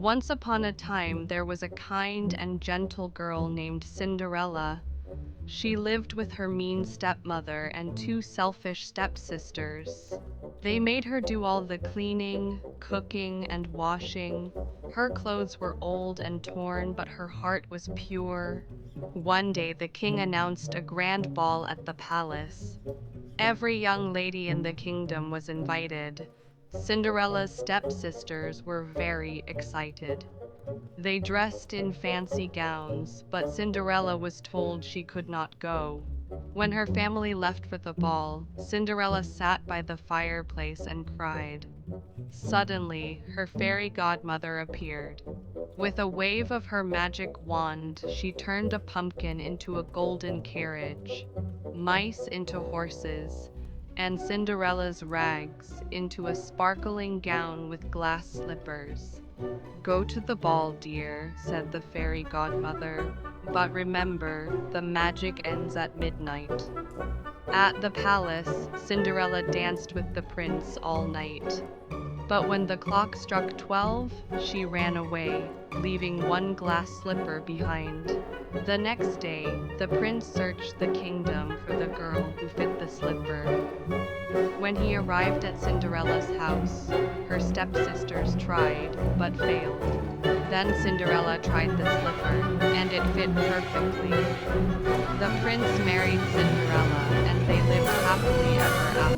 Once upon a time, there was a kind and gentle girl named Cinderella. She lived with her mean stepmother and two selfish stepsisters. They made her do all the cleaning, cooking, and washing. Her clothes were old and torn, but her heart was pure. One day, the king announced a grand ball at the palace. Every young lady in the kingdom was invited. Cinderella's stepsisters were very excited. They dressed in fancy gowns, but Cinderella was told she could not go. When her family left for the ball, Cinderella sat by the fireplace and cried. Suddenly, her fairy godmother appeared. With a wave of her magic wand, she turned a pumpkin into a golden carriage, mice into horses, and Cinderella's rags into a sparkling gown with glass slippers. "Go to the ball, dear," said the fairy godmother, "but remember, the magic ends at midnight." At the palace, Cinderella danced with the prince all night. But when the clock struck 12, she ran away, leaving one glass slipper behind. The next day, the prince searched the kingdom for the girl who fit the slipper. When he arrived at Cinderella's house, her stepsisters tried, but failed. Then Cinderella tried the slipper, and it fit perfectly. The prince married Cinderella, and they lived happily ever after.